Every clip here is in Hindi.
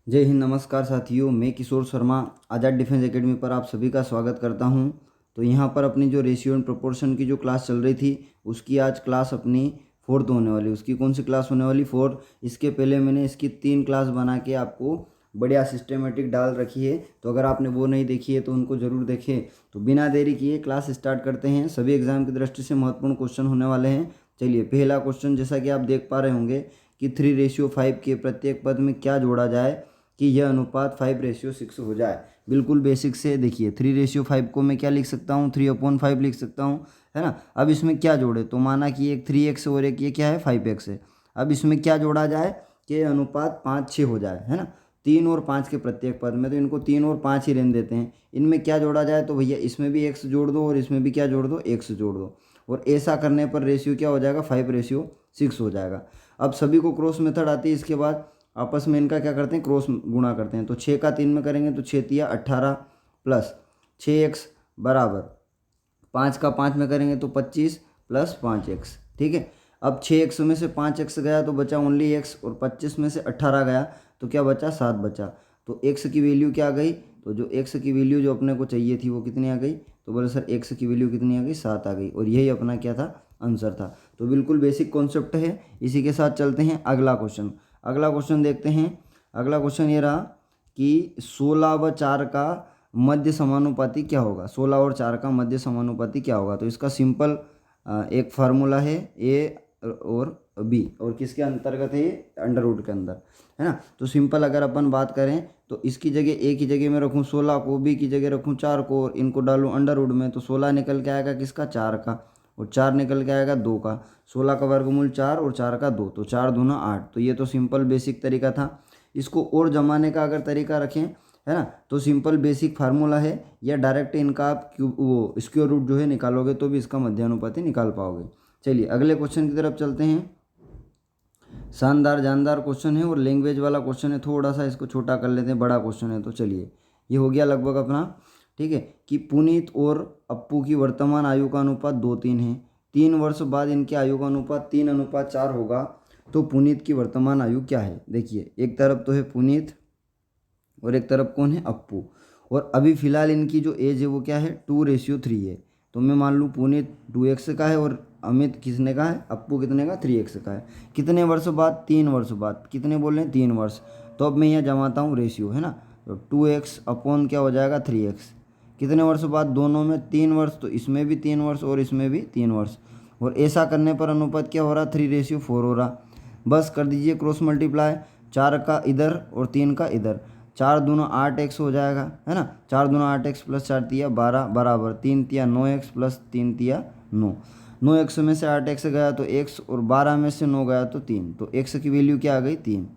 जय हिंद। नमस्कार साथियों, मैं किशोर शर्मा आज़ाद डिफेंस एकेडमी पर आप सभी का स्वागत करता हूं। तो यहां पर अपनी जो रेशियो एंड प्रोपोर्शन की जो क्लास चल रही थी उसकी आज क्लास अपनी फोर्थ होने वाली। उसकी कौन सी क्लास होने वाली? फोर्थ। इसके पहले मैंने इसकी 3 क्लास बना के आपको बढ़िया सिस्टमेटिक डाल रखी है, तो अगर आपने वो नहीं देखी है तो उनको ज़रूर देखें। तो बिना देरी किए क्लास स्टार्ट करते हैं। सभी एग्जाम की दृष्टि से महत्वपूर्ण क्वेश्चन होने वाले हैं। चलिए, पहला क्वेश्चन जैसा कि आप देख पा रहे होंगे कि 3:5 के प्रत्येक पद में क्या जोड़ा जाए कि यह अनुपात 5:6 हो जाए। बिल्कुल बेसिक से देखिए, 3:5 को मैं क्या लिख सकता हूँ? 3/5 लिख सकता हूँ, है ना। अब इसमें क्या जोड़े? तो माना कि एक 3x और एक ये क्या है 5x है। अब इसमें क्या जोड़ा जाए कि अनुपात 5:6 हो जाए, है ना। 3 और 5 के प्रत्येक पद में, तो इनको 3 और 5 ही रहने देते हैं। इनमें क्या जोड़ा जाए? तो भैया इसमें भी x जोड़ दो और इसमें भी क्या जोड़ दो? x जोड़ दो। और ऐसा करने पर रेशियो क्या हो जाएगा? 5:6 हो जाएगा। अब सभी को क्रॉस मेथड आती है। इसके बाद आपस में इनका क्या करते हैं? क्रॉस गुणा करते हैं। तो 6 का 3 में करेंगे तो 6×3 = 18 प्लस 6x बराबर 5 का 5 में करेंगे तो 25 प्लस 5x। ठीक है। अब 6x में से 5x गया तो बचा ओनली x, और 25 में से 18 गया तो क्या बचा? 7 बचा। तो x की वैल्यू क्या आ गई? तो जो x की वैल्यू जो अपने को चाहिए थी वो कितनी आ गई? तो बोले सर x की वैल्यू कितनी आ गई? 7 आ गई। और यही अपना क्या था? आंसर था। तो बिल्कुल बेसिक कॉन्सेप्ट है। इसी के साथ चलते हैं अगला क्वेश्चन। अगला क्वेश्चन देखते हैं। अगला क्वेश्चन ये रहा कि 16 व 4 का मध्य समानुपाती क्या होगा? 16 और 4 का मध्य समानुपाती क्या होगा? तो इसका सिंपल एक फार्मूला है, ए और बी, और किसके अंतर्गत है? ये अंडर रूट के अंदर, है ना। तो सिंपल अगर अपन बात करें तो इसकी जगह ए की जगह में रखूँ 16 को, बी की जगह रखूँ 4 को, और इनको डालूँ अंडर रूट में, तो 16 निकल के आएगा किसका? 4 का, और 4 निकल के आएगा 2 का। 16 का वर्गमूल 4 और 4 का 2, तो 4 दूना 8। तो ये तो सिंपल बेसिक तरीका था। इसको और जमाने का अगर तरीका रखें, है ना, तो सिंपल बेसिक फार्मूला है, या डायरेक्ट इनका आप वो स्क्वायर रूट जो है निकालोगे तो भी इसका मध्यानुपाती निकाल पाओगे। चलिए अगले क्वेश्चन की तरफ चलते हैं। शानदार जानदार क्वेश्चन है और लैंग्वेज वाला क्वेश्चन है। थोड़ा सा इसको छोटा कर लेते हैं, बड़ा क्वेश्चन है। तो चलिए, ये हो गया लगभग अपना। ठीक है, कि पुनीत और अप्पू की वर्तमान आयु का अनुपात 2:3 है। 3 वर्ष बाद इनके आयु का अनुपात 3:4 होगा। तो पुनीत की वर्तमान आयु क्या है? देखिए, एक तरफ तो है पुनीत और एक तरफ कौन है? अप्पू। और अभी फ़िलहाल इनकी जो एज है वो क्या है? 2:3 है। तो मैं मान लूँ पुनीत 2x का है और अमित किसने का है? अप्पू कितने का? 3x का है। कितने वर्ष बाद? 3 वर्ष बाद। कितने बोल रहे हैं? 3 वर्ष। तो अब मैं यहाँ जमाता हूँ रेशियो, है ना। तो 2x अपॉन क्या हो जाएगा? 3x। कितने वर्ष बाद? दोनों में 3 वर्ष, तो इसमें भी 3 वर्ष और इसमें भी 3 वर्ष। और ऐसा करने पर अनुपात क्या हो रहा? 3:4 हो रहा। बस कर दीजिए क्रॉस मल्टीप्लाई, 4 का इधर और 3 का इधर। 4 दूना 8x हो जाएगा, है ना। 4 दूना 8x प्लस 4 तिया 12 बराबर 3 तिया 9x प्लस 3 तिया 9। 9x में से 8x गया तो x, और 12 में से 9 गया तो 3। तो x की वैल्यू क्या आ गई? 3।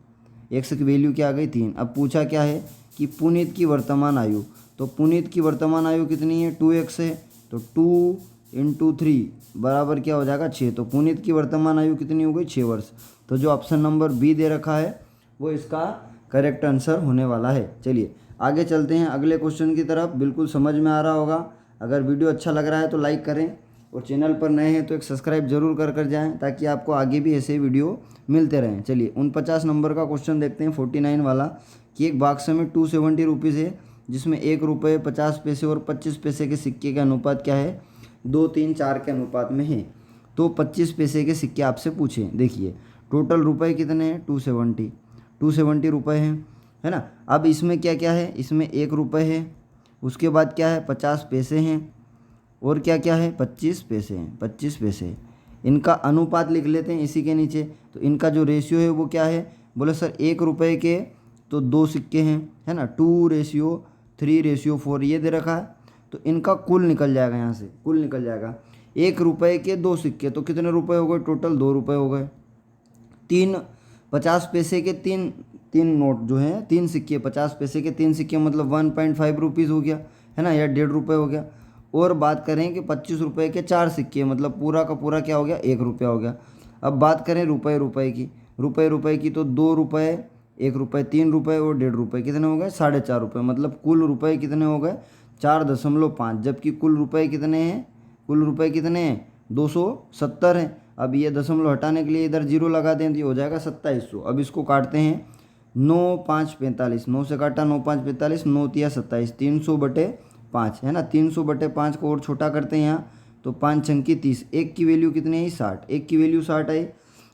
x की वैल्यू क्या आ गई? 3। अब पूछा क्या है कि पुनीत की वर्तमान आयु। तो पुनीत की वर्तमान आयु कितनी है? 2x है। तो 2 × 3 बराबर क्या हो जाएगा? 6। तो पुनीत की वर्तमान आयु कितनी हो गई? 6 वर्ष। तो जो ऑप्शन नंबर बी दे रखा है वो इसका करेक्ट आंसर होने वाला है। चलिए आगे चलते हैं अगले क्वेश्चन की तरफ। बिल्कुल समझ में आ रहा होगा। अगर वीडियो अच्छा लग रहा है तो लाइक करें, और चैनल पर नए हैं तो एक सब्सक्राइब जरूर कर जाएं, ताकि आपको आगे भी ऐसे वीडियो मिलते रहें। चलिए 49 नंबर का क्वेश्चन देखते हैं, 49 वाला, कि एक बॉक्स में 270 रुपीज़ है, जिसमें 1 रुपये 50 पैसे और 25 पैसे के सिक्के के अनुपात क्या है? 2, 3, 4 के अनुपात में है। तो 25 पैसे के सिक्के आपसे पूछे। देखिए टोटल रुपए कितने हैं? 270 रुपये हैं, है ना। अब इसमें क्या क्या है? इसमें 1 रुपये है, उसके बाद क्या है? 50 पैसे हैं, और क्या क्या है? 25 पैसे हैं। 25 पैसे, इनका अनुपात लिख लेते हैं इसी के नीचे। तो इनका जो रेशियो है वो क्या है? बोले सर 1 रुपये के तो 2 सिक्के हैं, है ना। 2:3:4 ये दे रखा है। तो इनका कुल निकल जाएगा, यहाँ से कुल निकल जाएगा। 1 रुपये के 2 सिक्के तो कितने रुपए हो गए? टोटल 2 रुपये हो गए। 3 50 पैसे के 3 3 नोट जो हैं, 3 सिक्के, 50 पैसे के 3 सिक्के मतलब 1.5 रुपीज़ हो गया, है ना, या 1.5 रुपये हो गया। और बात करें कि 25 रुपये के 4 सिक्के मतलब पूरा का पूरा क्या हो गया? 1 रुपया हो गया। अब बात करें रुपये की, रुपये की, तो 2 रुपये, 1 रुपये, 3 रुपये और 1.5 रुपये, कितने हो गए? 4.5 रुपये। मतलब कुल रुपये कितने हो गए? 4.5। जबकि कुल रुपये कितने हैं? कुल रुपये कितने हैं? 270 हैं। अब ये दशमलव हटाने के लिए इधर जीरो लगा दें तो ये हो जाएगा 2700। अब इसको काटते हैं, 9 5 45, 9 से काटा 9 5 45, 9 तिया 27, 300/5 है ना। 300/5 को और छोटा करते हैं यहाँ, तो 5 छंकी 30, एक की वैल्यू कितनी आई 60, एक की वैल्यू 60 आई।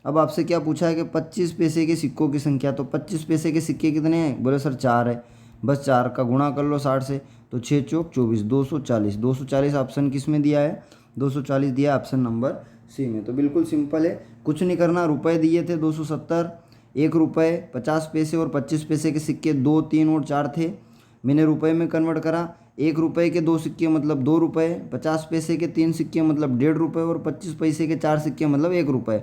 अब आपसे क्या पूछा है कि 25 पैसे के सिक्कों की संख्या, तो 25 पैसे के सिक्के कितने हैं, बोले सर 4 है, बस 4 का गुणा कर लो 60 से, तो 6 चौक 24, 240, 240 ऑप्शन किस में दिया है, 240 दिया ऑप्शन नंबर सी में। तो बिल्कुल सिंपल है, कुछ नहीं करना। रुपए दिए थे 270, 1 रुपये 50 पैसे और 25 पैसे के सिक्के 2 3 और 4 थे, मैंने रुपए में कन्वर्ट करा। 1 रुपये के 2 सिक्के मतलब 2 रुपये, 50 पैसे के 3 सिक्के मतलब 1.5 रुपये और 25 पैसे के 4 सिक्के मतलब 1 रुपये।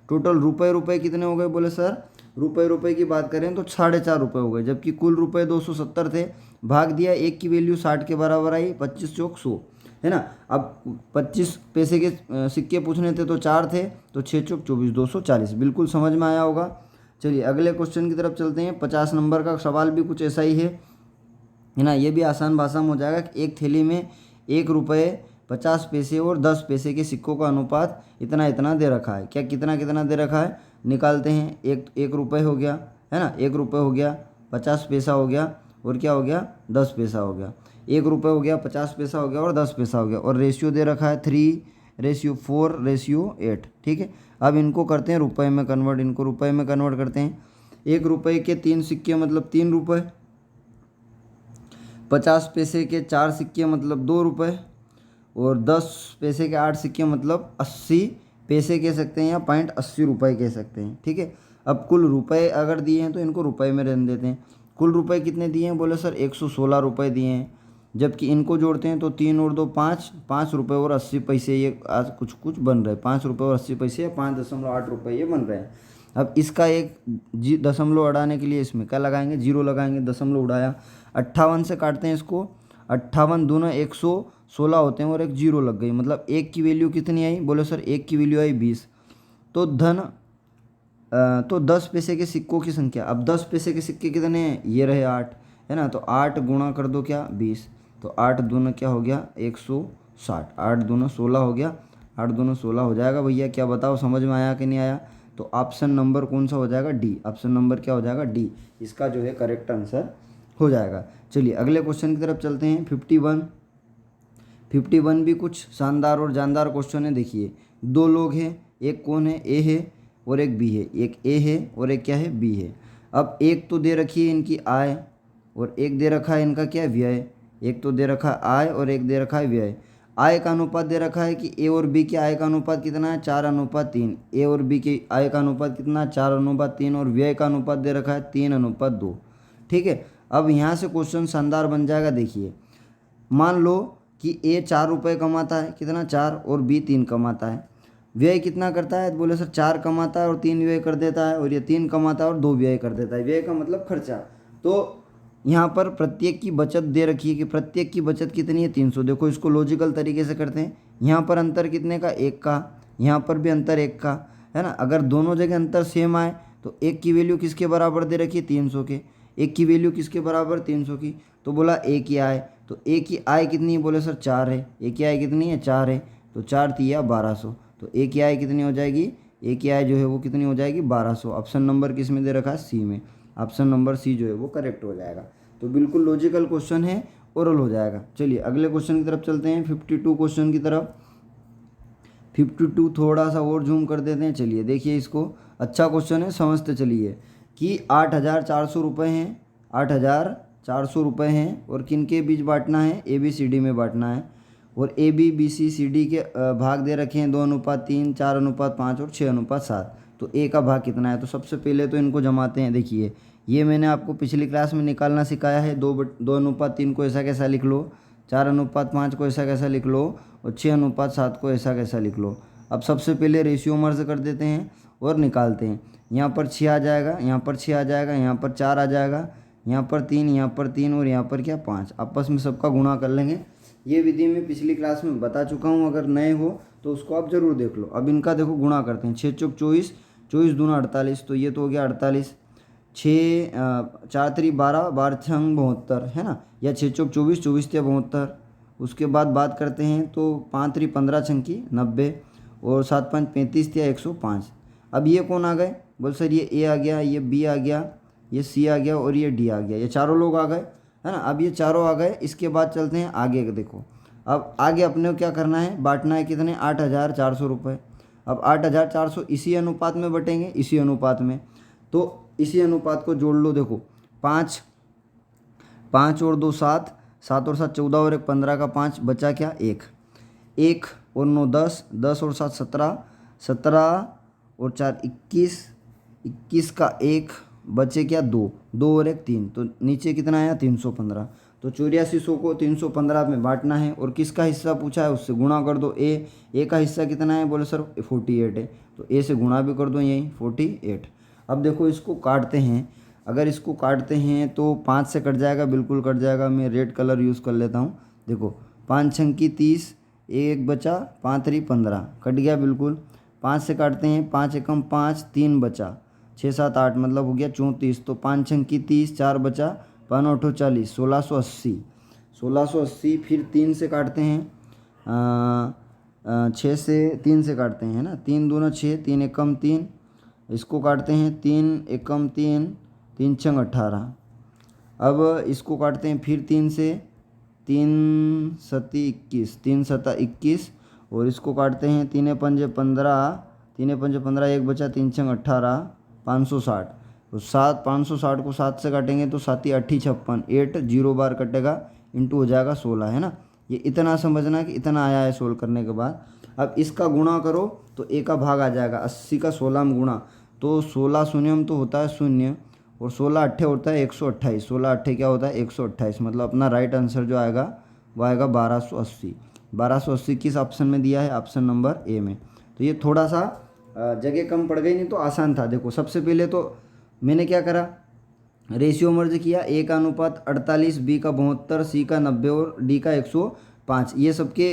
टोटल रुपये कितने हो गए, बोले सर रुपये की बात करें तो 4.5 रुपये हो गए, जबकि कुल रुपये 270 थे। भाग दिया, एक की वैल्यू 60 के बराबर आई, 25 चौक 100 है ना। अब 25 पैसे के सिक्के पूछने थे तो 4 थे, तो 6 चौक 24, 240। बिल्कुल समझ में आया होगा। चलिए अगले क्वेश्चन की तरफ चलते हैं। 50 नंबर का सवाल भी कुछ ऐसा ही है ना। ये भी आसान भाषा में हो जाएगा कि एक थैली में 1 रुपये 50 पैसे और 10 पैसे के सिक्कों का अनुपात इतना इतना दे रखा है। क्या कितना कितना दे रखा है, निकालते हैं। एक रुपये हो गया है ना, 1 रुपये हो गया, 50 पैसा हो गया और क्या हो गया, 10 पैसा हो गया। 1 रुपये हो गया, 50 पैसा हो गया और 10 पैसा हो गया। और रेशियो दे रखा है 3:4:8। ठीक है, अब इनको करते हैं रुपये में कन्वर्ट, इनको रुपये में कन्वर्ट करते हैं। 1 रुपये के 3 सिक्के मतलब 3 रुपये, 50 पैसे के 4 सिक्के मतलब 2 रुपये और 10 पैसे के 8 सिक्के मतलब 80 पैसे कह सकते हैं या 0.80 रुपये कह सकते हैं। ठीक है, अब कुल रुपए अगर दिए हैं तो इनको रुपए में रहने देते हैं। कुल रुपए कितने दिए हैं, बोले सर 116 रुपये दिए हैं, जबकि इनको जोड़ते हैं तो 3 और 2 5, 5 रुपये और 80 पैसे ये आज कुछ बन रहे हैं, 5 रुपये और 80 पैसे या 5.8 रुपये ये बन रहे हैं। अब इसका एक दशमलव उड़ाने के लिए इसमें क्या लगाएंगे, 0 लगाएंगे, दशमलव उड़ाया। 58 से काटते हैं इसको, 58 दूना 116 होते हैं और एक 0 लग गई, मतलब एक की वैल्यू कितनी आई, बोले सर एक की वैल्यू आई 20। तो 10 पैसे के सिक्कों की संख्या, अब 10 पैसे के सिक्के कितने हैं, ये रहे 8 है ना, तो 8 गुणा कर दो क्या 20, तो 8 दूना क्या हो गया 160, 8 दूना 16 हो गया, 8 दूना 16 हो जाएगा। भैया क्या बताओ समझ में आया कि नहीं आया। तो ऑप्शन नंबर कौन सा हो जाएगा, डी। ऑप्शन नंबर क्या हो जाएगा, डी, इसका जो है करेक्ट आंसर हो जाएगा। चलिए अगले क्वेश्चन की तरफ चलते हैं। 51 भी कुछ शानदार और जानदार क्वेश्चन है। देखिए 2 लोग हैं, एक कौन है, ए है और एक बी है, एक ए है और एक क्या है, बी है। अब एक तो दे रखी है इनकी आय और एक दे रखा है इनका क्या है, व्यय। एक तो दे रखा है आय और एक दे रखा है व्यय। आय का अनुपात दे रखा है कि ए और बी के आय का अनुपात कितना है, 4:3। ए और बी के आय का अनुपात कितना है, 4:3 और व्यय का अनुपात दे रखा है 3:2। ठीक है, अब यहाँ से क्वेश्चन शानदार बन जाएगा। देखिए मान लो कि ए 4 रुपये कमाता है, कितना 4, और बी 3 कमाता है। व्यय कितना करता है, बोले सर 4 कमाता है और 3 व्यय कर देता है, और ये 3 कमाता है और 2 व्यय कर देता है। व्यय का मतलब खर्चा। तो यहाँ पर प्रत्येक की बचत दे रखी है कि प्रत्येक की बचत कितनी है, 300। देखो इसको लॉजिकल तरीके से करते हैं। यहाँ पर अंतर कितने का, 1 का, यहाँ पर भी अंतर 1 का है ना। अगर दोनों जगह अंतर सेम आए तो 1 की वैल्यू किसके बराबर दे रखी है, 300 के। 1 की वैल्यू किसके बराबर, 300 की। तो बोला ए की आय, तो ए की आय कितनी है, बोले सर 4 है। ए की आय कितनी है, 4 है, तो 4 तिया 1200। तो ए की आय कितनी हो जाएगी, ए की आय जो है वो कितनी हो जाएगी, 1200। ऑप्शन नंबर किस में दे रखा है, सी में। ऑप्शन नंबर सी जो है वो करेक्ट हो जाएगा। तो बिल्कुल लॉजिकल क्वेश्चन है, ओरल हो जाएगा। चलिए अगले क्वेश्चन की तरफ चलते हैं, 52 क्वेश्चन की तरफ। 52 थोड़ा सा और जूम कर देते हैं। चलिए देखिए इसको, अच्छा क्वेश्चन है, समझते चलिए कि 8400 रुपये हैं, 8400 रुपये हैं और किन के बीच बांटना है, ए बी सी डी में बांटना है। और A B B C C D के भाग दे रखे हैं 2:3, 4:5 और 6:7। तो ए का भाग कितना है, तो सबसे पहले तो इनको जमाते हैं। देखिए ये मैंने आपको पिछली क्लास में निकालना सिखाया है। 2:3 को ऐसा कैसा लिख लो, 4:5 को ऐसा कैसा लिख लो और 6:7 को ऐसा कैसा लिख लो। अब सबसे पहले रेशियो मर्ज कर देते हैं और निकालते हैं। यहाँ पर 6 आ जाएगा, यहाँ पर 6 आ जाएगा, यहाँ पर 4 आ जाएगा, यहाँ पर 3, यहाँ पर 3 और यहाँ पर क्या 5। आपस में सबका गुणा कर लेंगे। ये विधि मैं पिछली क्लास में बता चुका हूँ, अगर नए हो तो उसको आप ज़रूर देख लो। अब इनका देखो गुणा करते हैं। 6 चौक 24, 24 दूना 48, तो ये तो हो गया 48। 6 4 3 12, 12 छंग 72 है ना, या 6 चौक 24, 24 तिया 72। उसके बाद बात करते हैं तो 5 3 15 छंकी 90 और 7 5 35 तिया 105। अब ये कौन आ गए, बोल सर ये ए आ गया, ये बी आ गया, ये सी आ गया और ये डी आ गया, ये चारों लोग आ गए, है ना। अब ये चारों आ गए, इसके बाद चलते हैं आगे। देखो अब आगे अपने को क्या करना है, बांटना है कितने, 8,400 रुपये। अब 8,400 इसी अनुपात में बटेंगे, इसी अनुपात में, तो इसी अनुपात को जोड़ लो। देखो 5 5 और 2 7, 7 और 7 14 और 1 15 का 5 बचा क्या, 1 1 और 9 10, 10 और 7 17, 17 और 4 21, 21 का 1 बचे क्या, 2 2 और 1 3, तो नीचे कितना आया, 315। तो 8400 को 315 में बांटना है और किसका हिस्सा पूछा है, उससे गुणा कर दो। ए का हिस्सा कितना है, बोले सर 48 है, तो ए से गुणा भी कर दो, यही 48। अब देखो इसको काटते हैं, अगर इसको काटते हैं तो 5 से कट जाएगा, बिल्कुल कट जाएगा। मैं रेड कलर यूज़ कर लेता हूँ। देखो 5 छंग की 30, 1 बचा, 5 3 15, कट गया बिल्कुल। 5 से काटते हैं, 5 एकम 5, 3 बचा, 6 7 8 मतलब हो गया 34। तो 5 छंग की 30, 4 बचा, 5 8 40, 1680। 1680 फिर 3 से काटते हैं, 6 से 3 से काटते हैं, है ना। 3 दूना 6, 3 एकम 3, इसको काटते हैं, 3 एकम 3, 3 छंग 18। अब इसको काटते हैं फिर 3 से, 3 सती 21, 3 सता 21, और इसको काटते हैं, 3 पंजे 15, 3 पंजे 15, 1 बचा, 3 छंग 18, 560। तो 560 को 7 से काटेंगे तो 7 8 56, 8 0 बार कटेगा, इंटू हो जाएगा 16, है ना। ये इतना समझना कि इतना आया है सोल्व करने के बाद। अब इसका गुणा करो तो ए का भाग आ जाएगा, 80 का 16 में गुणा, तो 16 शून्यम तो होता है 0, और 16 अट्ठे होता है 128, 16 अट्ठे क्या होता है 128, मतलब अपना राइट आंसर जो आएगा वो आएगा 1280। 1280 किस ऑप्शन में दिया है, ऑप्शन नंबर ए में। तो ये थोड़ा सा जगह कम पड़ गई, नहीं तो आसान था। देखो सबसे पहले तो मैंने क्या करा, रेशियो मर्ज किया, ए का अनुपात 48, बी का 72, सी का 90 और डी का 105, ये सबके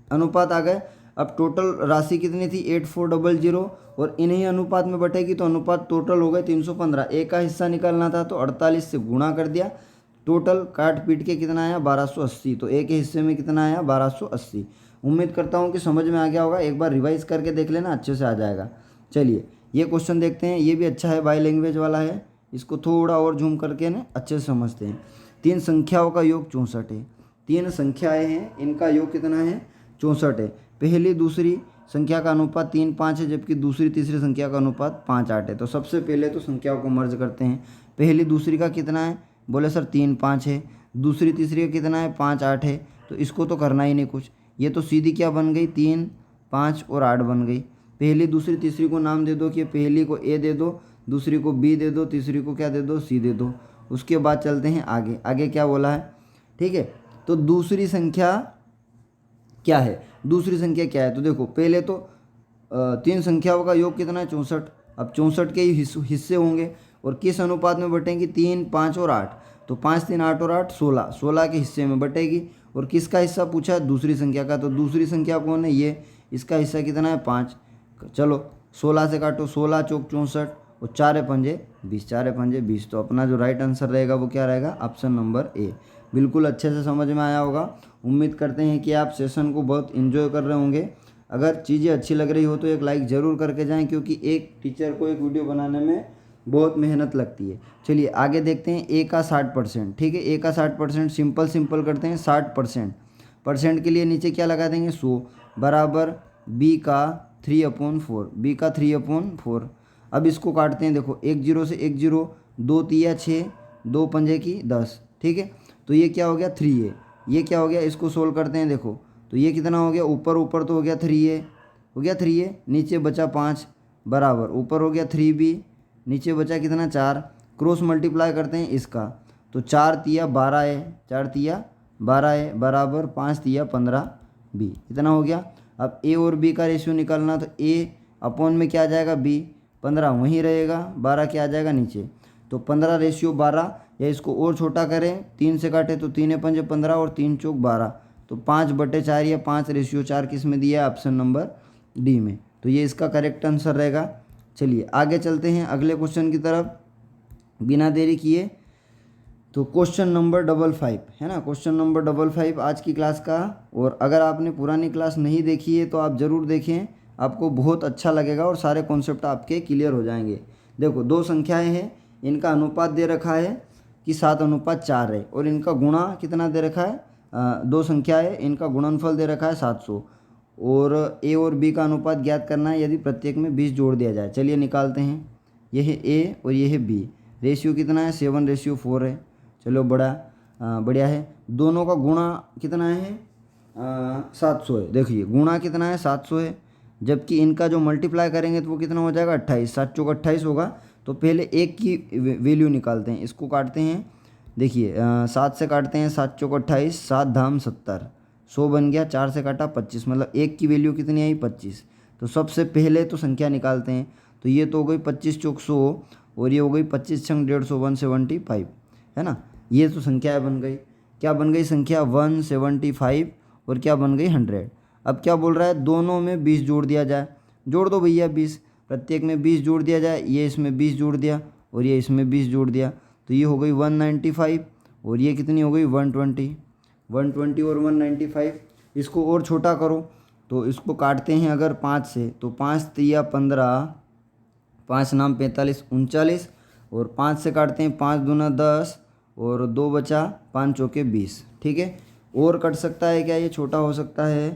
अनुपात आ गए। अब टोटल राशि कितनी थी, 8400, और इन्हीं अनुपात में बटेगी तो अनुपात टोटल हो गए 315। ए का हिस्सा निकालना था तो 48 से गुणा कर दिया, टोटल काट पीट के कितना आया 1280। तो ए के हिस्से में कितना आया 1280। उम्मीद करता हूँ कि समझ में आ गया होगा, एक बार रिवाइज करके देख लेना, अच्छे से आ जाएगा। चलिए ये क्वेश्चन देखते हैं, ये भी अच्छा है, बाई लैंग्वेज वाला है, इसको थोड़ा और जूम करके ना अच्छे से समझते हैं। 3 संख्याओं का योग 64 है, 3 संख्याएं हैं, इनका योग कितना है 64 है। पहली दूसरी संख्या का अनुपात 3 5 है, जबकि दूसरी तीसरी संख्या का अनुपात 5 8 है। तो सबसे पहले तो संख्याओं को मर्ज करते हैं। पहली दूसरी का कितना है, बोले सर 3 5 है, दूसरी तीसरी का कितना है 5 8 है, तो इसको तो करना ही नहीं कुछ, ये तो सीधी क्या बन गई 3 5 और 8 बन गई। पहली दूसरी तीसरी को नाम दे दो कि पहली को ए दे दो, दूसरी को बी दे दो, तीसरी को क्या दे दो, सी दे दो। उसके बाद चलते हैं आगे, आगे क्या बोला है, ठीक है। तो दूसरी संख्या क्या है, दूसरी संख्या क्या है, तो देखो पहले तो 3 संख्याओं का योग कितना है 64। अब 64 के ही हिस्से होंगे और किस अनुपात में बटेंगी, 3 5 और 8, तो 5 3 8 और 8 16, 16 के हिस्से में बटेगी। और किसका हिस्सा पूछा है, दूसरी संख्या का, तो दूसरी संख्या कौन है, ये, इसका हिस्सा कितना है 5। चलो 16 से काटो, 16 चौक 64 और 4 पंजे 20, 4 पंजे 20, तो अपना जो राइट आंसर रहेगा वो क्या रहेगा, ऑप्शन नंबर ए। बिल्कुल अच्छे से समझ में आया होगा। उम्मीद करते हैं कि आप सेशन को बहुत इन्जॉय कर रहे होंगे। अगर चीज़ें अच्छी लग रही हो तो एक लाइक ज़रूर करके जाएं, क्योंकि एक टीचर को एक वीडियो बनाने में बहुत मेहनत लगती है। चलिए आगे देखते हैं, ए का 60%, ठीक है। ए का 60% सिंपल करते हैं, 60% परसेंट के लिए नीचे क्या लगा देंगे 100, बराबर बी का 3/4, बी का 3/4। अब इसको काटते हैं, देखो 1 0 से 1 0, 2 तिया 6, 2 पंजे की 10, ठीक है। तो ये क्या हो गया 3a, ये क्या हो गया, इसको सोल्व करते हैं। देखो तो ये कितना हो गया, ऊपर ऊपर तो हो गया 3a, हो गया 3a, नीचे बचा 5, बराबर ऊपर हो गया 3b, नीचे बचा कितना 4, क्रॉस मल्टीप्लाई करते हैं इसका, तो 4 तिया 12 है, 4 तिया 12 है, बराबर 5 तिया 15b, इतना हो गया। अब a और b का रेशियो निकालना, तो a अपॉन में क्या आ जाएगा b, 15 वहीं रहेगा, 12 क्या आ जाएगा नीचे, तो 15/12, या इसको और छोटा करें, 3 से काटे तो 3 पंजे 15 और 3 चौक 12, तो 5/4 या 5/4 किस में दिया है, ऑप्शन नंबर डी में। तो ये इसका करेक्ट आंसर रहेगा। चलिए आगे चलते हैं अगले क्वेश्चन की तरफ बिना देरी किए। तो क्वेश्चन नंबर 55 है ना, क्वेश्चन नंबर 55 आज की क्लास का। और अगर आपने पुरानी क्लास नहीं देखी है तो आप ज़रूर देखें, आपको बहुत अच्छा लगेगा और सारे कॉन्सेप्ट आपके क्लियर हो जाएंगे। देखो 2 संख्याएं हैं, इनका अनुपात दे रखा है कि 7:4 है, और इनका गुणा कितना दे रखा है, दो संख्या है, इनका गुणनफल दे रखा है 700, और ए और बी का अनुपात ज्ञात करना है यदि प्रत्येक में 20 जोड़ दिया जाए। चलिए निकालते हैं। ये है ए और ये है बी। रेशियो कितना है, 7:4 है। चलो बढ़िया है। दोनों का गुणा कितना है, 700 है। देखिए गुणा कितना है, 700 है, जबकि इनका जो मल्टीप्लाई करेंगे तो वो कितना हो जाएगा, 28। 7 चौक 28 होगा। तो पहले एक की वैल्यू निकालते हैं, इसको काटते हैं। देखिए 7 से काटते हैं, 7 चौक 28, 7 धाम 70, 100 बन गया। 4 से काटा 25, मतलब एक की वैल्यू कितनी आई, 25। तो सबसे पहले तो संख्या निकालते हैं। तो ये तो हो गई 25 चौक 100, और ये हो गई 25 छंग 150, 175, है ना। ये तो संख्या बन गई। क्या बन गई संख्या, 175, और क्या बन गई, 100। अब क्या बोल रहा है, दोनों में 20 जोड़ दिया जाए। जोड़ दो भैया 20, प्रत्येक में 20 जोड़ दिया जाए। ये इसमें 20 जोड़ दिया और ये इसमें 20 जोड़ दिया, तो ये हो गई 195, और ये कितनी हो गई, 120। 120 और 195, इसको और छोटा करो तो इसको काटते हैं अगर 5 से, तो 5 तिया 15, 5 नाम 45, 39, और 5 से काटते हैं, 5 दूना 10, और 2 बचा, 5 चौके 20। ठीक है, और कट सकता है क्या, ये छोटा हो सकता है,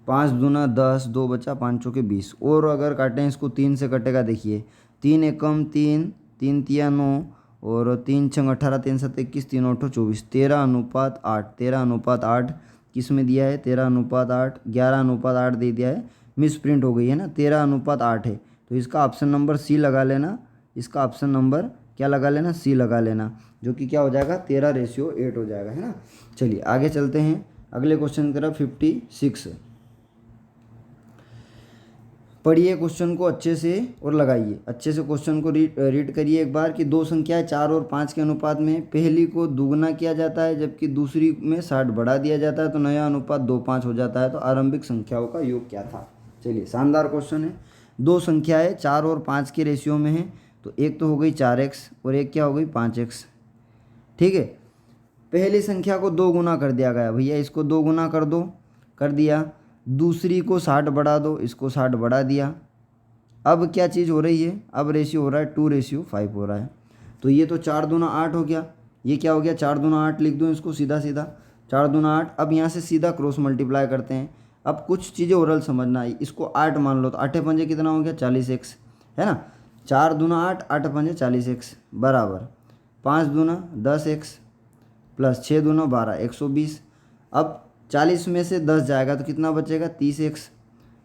5 दूना 10, 2 बचा, 5 चौके 20। और अगर काटें इसको 3 से कटेगा, देखिए 3 एकम 3, 3 तिया 9, और 3 छंग 18, 3 7 21, 3 8 24, 13:8। 13:8 किस में दिया है, 13:8, 11:8 दे दिया है, मिस प्रिंट हो गई है ना, 13:8 है। तो इसका ऑप्शन नंबर सी लगा लेना। इसका ऑप्शन नंबर क्या लगा लेना, सी लगा लेना, जो कि क्या हो जाएगा, 13:8 हो जाएगा, है ना। चलिए आगे चलते हैं अगले क्वेश्चन की तरफ। 56 पढ़िए क्वेश्चन को अच्छे से और लगाइए। अच्छे से क्वेश्चन को रीड करिए एक बार कि दो संख्याएं 4 और 5 के अनुपात में, पहली को दुगना किया जाता है जबकि दूसरी में 60 बढ़ा दिया जाता है, तो नया अनुपात 2:5 हो जाता है। तो आरंभिक संख्याओं का योग क्या था। चलिए शानदार क्वेश्चन है। दो संख्याएं 4 और 5 के रेशियो में है, तो एक तो हो गई 4x और एक क्या हो गई 5x। ठीक है, पहली संख्या को 2 गुना कर दिया गया, भैया इसको 2 गुना कर दो, कर दिया। दूसरी को 60 बढ़ा दो, इसको 60 बढ़ा दिया। अब क्या चीज़ हो रही है, अब रेशियो हो रहा है 2:5 हो रहा है। तो ये तो 4 दूना 8 हो गया। ये क्या हो गया, 4 दूना 8 लिख दूँ इसको सीधा सीधा, 4 दूना 8। अब यहाँ से सीधा क्रॉस मल्टीप्लाई करते हैं। अब कुछ चीज़ें ओरल समझना है। इसको 8 मान लो, तो 8 पंजे कितना हो गया, 40x, है ना। 4 दूना 8, 8 पंजे 40x बराबर 5 दूना 10x प्लस 6 दूना 12, 120। अब 40 में से 10 जाएगा तो कितना बचेगा, 30x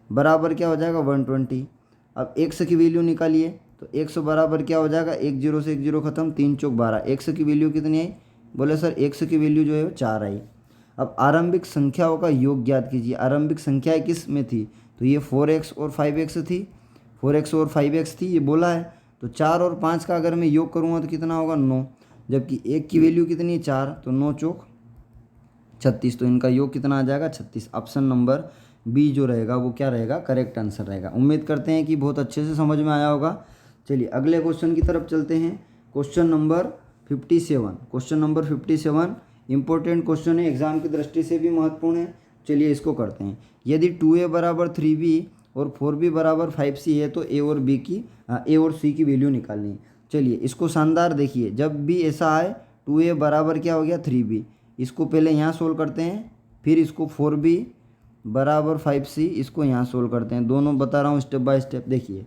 बराबर क्या हो जाएगा, 120। अब x की वैल्यू निकालिए, तो x बराबर क्या हो जाएगा, 1 0 से 1 0 खत्म, 3 चौक 12। x की वैल्यू कितनी आई, बोले सर x की वैल्यू जो है वो 4 आई। अब आरंभिक संख्याओं का योग ज्ञात कीजिए। आरंभिक संख्याएं किस में थी, तो ये 4x और 5x थी, 4x और 5x थी, ये बोला है। तो 4 और 5 का अगर मैं योग करूँगा तो कितना होगा, 9, जबकि एक की वैल्यू कितनी है, 4, तो 9 चौक 36, तो इनका योग कितना आ जाएगा, 36। ऑप्शन नंबर बी जो रहेगा वो क्या रहेगा, करेक्ट आंसर रहेगा। उम्मीद करते हैं कि बहुत अच्छे से समझ में आया होगा। चलिए अगले क्वेश्चन की तरफ चलते हैं। Question number 57। Question number 57 important question है, एग्जाम की दृष्टि से भी महत्वपूर्ण है। चलिए इसको करते हैं। यदि 2a बराबर 3b और 4b बराबर 5c है, तो ए और सी की वैल्यू निकालनी है। चलिए इसको शानदार देखिए, जब भी ऐसा आए 2a बराबर क्या हो गया, 3b, इसको पहले यहाँ सोल्व करते हैं, फिर इसको 4b बराबर 5c, इसको यहाँ सोल्व करते हैं। दोनों बता रहा हूँ स्टेप बाय स्टेप। देखिए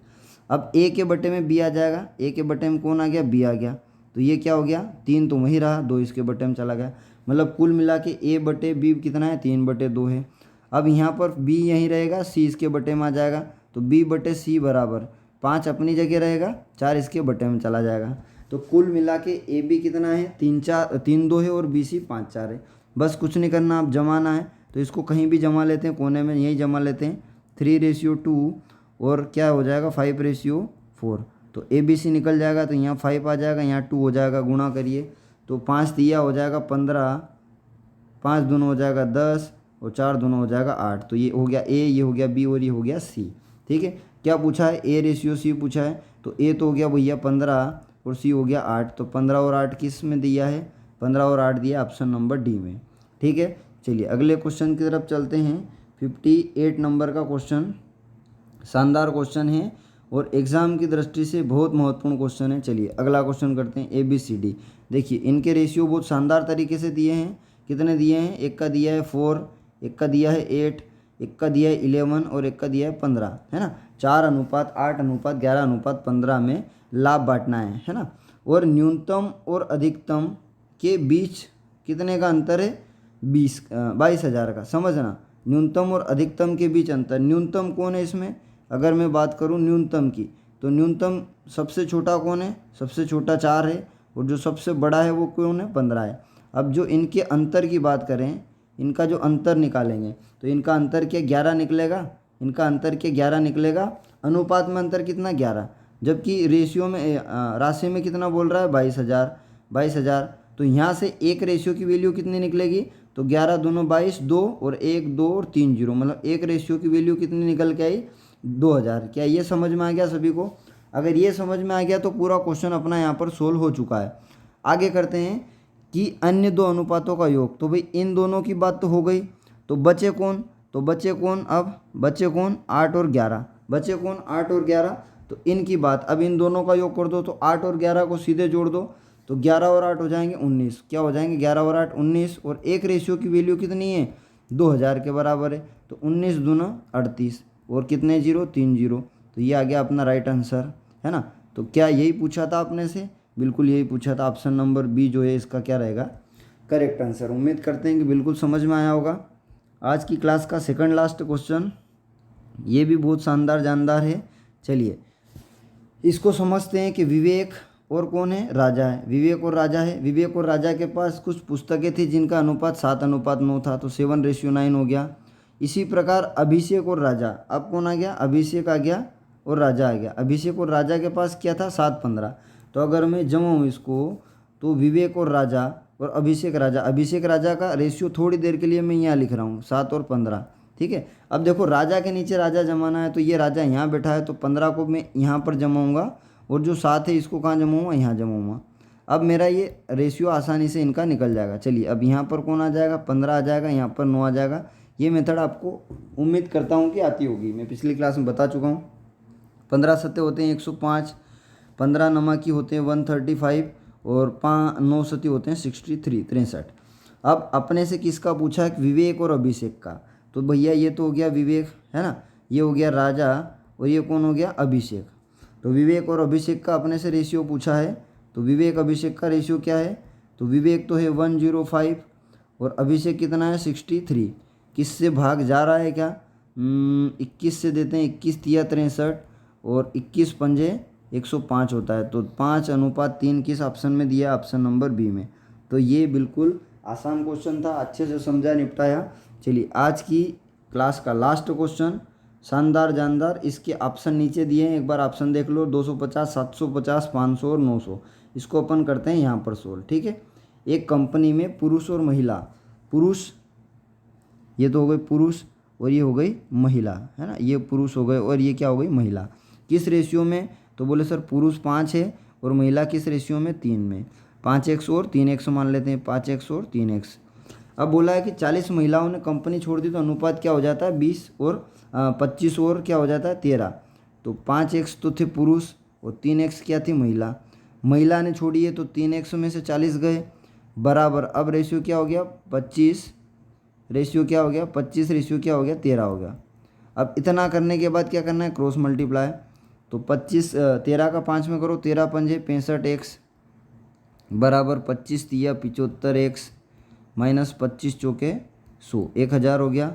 अब a के बटे में b आ जाएगा, a के बटे में कौन आ गया, b आ गया, तो ये क्या हो गया, 3 तो वहीं रहा, 2 इसके बटे में चला गया। मतलब कुल मिला के a बटे b कितना है, 3/2 है। अब यहाँ पर b यहीं रहेगा, c इसके बटे में आ जाएगा, तो b बटे c बराबर 5 अपनी जगह रहेगा, 4 इसके बटे में चला जाएगा। तो कुल मिला के ए बी कितना है, 3 2 है, और बी सी 5 4 है। बस कुछ नहीं करना, आप जमाना है तो इसको कहीं भी जमा लेते हैं, कोने में यहीं जमा लेते हैं। 3:2 और क्या हो जाएगा, 5:4। तो ए बी सी निकल जाएगा, तो यहाँ 5 आ जाएगा, यहाँ 2 हो जाएगा, गुणा करिए तो 5 तिया हो जाएगा 15, 5 दूना हो जाएगा 10, और 4 दूना हो जाएगा 8। तो ये हो गया ए, ये हो गया बी, और ये हो गया सी। ठीक है, क्या पूछा है, A/C पूछा है, तो ए तो हो गया भैया 15 और सी हो गया 8। तो 15 और 8 किस में दिया है, 15 और 8 दिया ऑप्शन नंबर डी में। ठीक है, चलिए अगले क्वेश्चन की तरफ चलते हैं। 58 नंबर का क्वेश्चन, शानदार क्वेश्चन है, और एग्ज़ाम की दृष्टि से बहुत महत्वपूर्ण क्वेश्चन है। चलिए अगला क्वेश्चन करते हैं ABCD। देखिए इनके रेशियो बहुत शानदार तरीके से दिए हैं। कितने दिए हैं? एक का दिया है 4, एक का दिया है 8, एक का दिया है 11 और एक का दिया है 15, है ना। 4:8:11:15 में लाभ बांटना है ना। और न्यूनतम और अधिकतम के बीच कितने का अंतर है? 22,000 का। समझना, न्यूनतम और अधिकतम के बीच अंतर। न्यूनतम कौन है इसमें? अगर मैं बात करूं न्यूनतम की, तो न्यूनतम सबसे छोटा कौन है? सबसे छोटा 4 है, और जो सबसे बड़ा है वो कौन है? 15 है। अब जो इनके अंतर की बात करें, इनका जो अंतर निकालेंगे तो इनका अंतर क्या 11 निकलेगा? इनका अंतर क्या 11 निकलेगा। अनुपात में अंतर कितना? 11। जबकि रेशियो में राशि में कितना बोल रहा है? 22,000। तो यहाँ से एक रेशियो की वैल्यू कितनी निकलेगी? तो 11 दूनो 22, 2 और 1 2 और 3 0, मतलब एक रेशियो की वैल्यू कितनी निकल के आई? 2000। क्या ये समझ में आ गया सभी को? अगर ये समझ में आ गया तो पूरा क्वेश्चन अपना यहाँ पर सोल्व हो चुका है। आगे करते हैं कि अन्य दो अनुपातों का योग। तो भाई इन दोनों की बात तो हो गई, तो बचे कौन? तो बचे कौन? अब बचे कौन? 8 और 11। बचे कौन? 8 और 11। तो इनकी बात, अब इन दोनों का योग कर दो, तो 8 और 11 को सीधे जोड़ दो, तो 11 और 8 हो जाएंगे 19। क्या हो जाएंगे? 11 और 8 19, और एक रेशियो की वैल्यू कितनी है? 2000 के बराबर है। तो 19 दूना 38, और कितने जीरो? 3 जीरो। तो ये आ गया अपना राइट आंसर, है ना। तो क्या यही पूछा था आपने से? बिल्कुल यही पूछा था। ऑप्शन नंबर बी जो है इसका क्या रहेगा? Correct answer. उम्मीद करते हैं कि बिल्कुल समझ में आया होगा। आज की क्लास का सेकंड लास्ट क्वेश्चन, ये भी बहुत शानदार जानदार है। चलिए इसको समझते हैं कि विवेक और कौन है? राजा है। विवेक और राजा है। विवेक और राजा के पास कुछ पुस्तकें थी जिनका अनुपात 7:9 था, तो 7:9 हो गया। इसी प्रकार अभिषेक और राजा, अब कौन आ गया? अभिषेक आ गया और राजा आ गया। अभिषेक और राजा के पास क्या था? 7:15। तो अगर मैं जमाऊँ इसको, तो विवेक और राजा और अभिषेक राजा, अभिषेक राजा का रेशियो थोड़ी देर के लिए मैं यहाँ लिख रहा हूँ 7 और 15, ठीक है। अब देखो राजा के नीचे राजा जमाना है, तो ये राजा यहाँ बैठा है, तो 15 को मैं यहाँ पर जमाऊँगा, और जो 7 है इसको कहाँ जमाऊँगा? यहाँ जमाऊँगा। अब मेरा ये रेशियो आसानी से इनका निकल जाएगा। चलिए अब यहाँ पर कौन आ जाएगा? 15 आ जाएगा, यहाँ पर 9 आ जाएगा। ये मेथड आपको उम्मीद करता हूँ कि आती होगी, मैं पिछली क्लास में बता चुका हूँ। 15 सत्ते होते हैं 105, 15 नमकी होते हैं 135, और 9 सती होते हैं 63। अब अपने से किसका पूछा है? विवेक और अभिषेक का। तो भैया ये तो हो गया विवेक, है ना, ये हो गया राजा, और ये कौन हो गया? अभिषेक। तो विवेक और अभिषेक का अपने से रेशियो पूछा है, तो विवेक अभिषेक का रेशियो क्या है? तो विवेक तो है 105, और अभिषेक कितना है? 63। किससे भाग जा रहा है क्या? 21 से देते हैं, 21 तिया 63, और 21 पंजे 105 होता है। तो 5:3 किस ऑप्शन में दिया? ऑप्शन नंबर बी में। तो ये बिल्कुल आसान क्वेश्चन था, अच्छे से समझा, निपटाया। चलिए आज की क्लास का लास्ट क्वेश्चन, शानदार जानदार। इसके ऑप्शन नीचे दिए हैं, एक बार ऑप्शन देख लो। 250, 750, 500 और 900। इसको अपन करते हैं यहाँ पर सोल्व, ठीक है। एक कंपनी में पुरुष और महिला, पुरुष ये तो हो गई पुरुष, और ये हो गई महिला, है ना। ये पुरुष हो गए और ये क्या हो गई? महिला। किस रेशियो में? तो बोले सर पुरुष 5 है और महिला किस रेशियो में? 3 में। 5x और 3x मान लेते हैं, 5x और 3x। अब बोला है कि 40 महिलाओं ने कंपनी छोड़ दी, तो अनुपात क्या हो जाता है? 20 और 25 और क्या हो जाता है? 13। तो 5x तो थे पुरुष और 3x क्या थी? महिला। महिला ने छोड़ी है, तो 3x में से 40 गए, बराबर। अब रेशियो क्या हो गया? 25 रेशियो क्या हो गया? 25 रेशियो क्या हो गया? 13 हो गया। अब इतना करने के बाद क्या करना है? Cross multiply. तो 25 13 का 5 में करो, 13 पंजे 65x, बराबर 25 तिया 75x, माइनस 25 चौके 100, 1000 हो गया।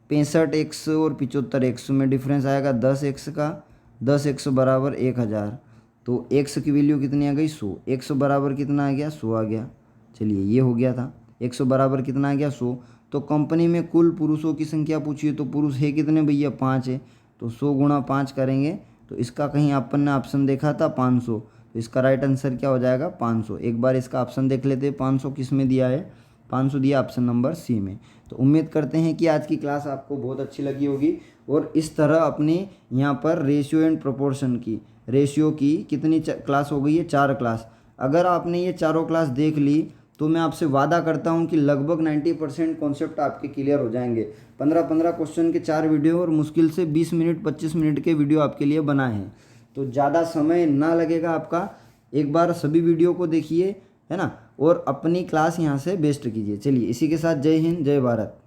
65x और 75x में डिफरेंस आएगा 10x का, 10x बराबर 1000। तो x की वैल्यू कितनी आ गई? 100। x बराबर कितना आ गया? 100 आ गया। चलिए ये हो गया था। x बराबर कितना आ गया? 100। तो कंपनी में कुल पुरुषों की संख्या पूछी है, तो पुरुष है कितने भैया? 5 है। तो 100 गुणा 5 करेंगे, तो इसका कहीं अपन ने ऑप्शन देखा था 500, तो इसका राइट आंसर क्या हो जाएगा? 500। एक बार इसका ऑप्शन देख लेते हैं, 500 किस में दिया है? 500 दिया ऑप्शन नंबर सी में। तो उम्मीद करते हैं कि आज की क्लास आपको बहुत अच्छी लगी होगी, और इस तरह अपनी यहाँ पर रेशियो एंड प्रोपोर्शन की, रेशियो की कितनी क्लास हो गई है? 4 क्लास। अगर आपने ये चारों क्लास देख ली, तो मैं आपसे वादा करता हूं कि लगभग 90% कॉन्सेप्ट आपके क्लियर हो जाएंगे। 15-15 क्वेश्चन के 4 वीडियो और मुश्किल से 20 मिनट 25 मिनट के वीडियो आपके लिए बनाए हैं, तो ज़्यादा समय ना लगेगा आपका। एक बार सभी वीडियो को देखिए, है ना, और अपनी क्लास यहाँ से बेस्ट कीजिए। चलिए, इसी के साथ जय हिंद, जय भारत।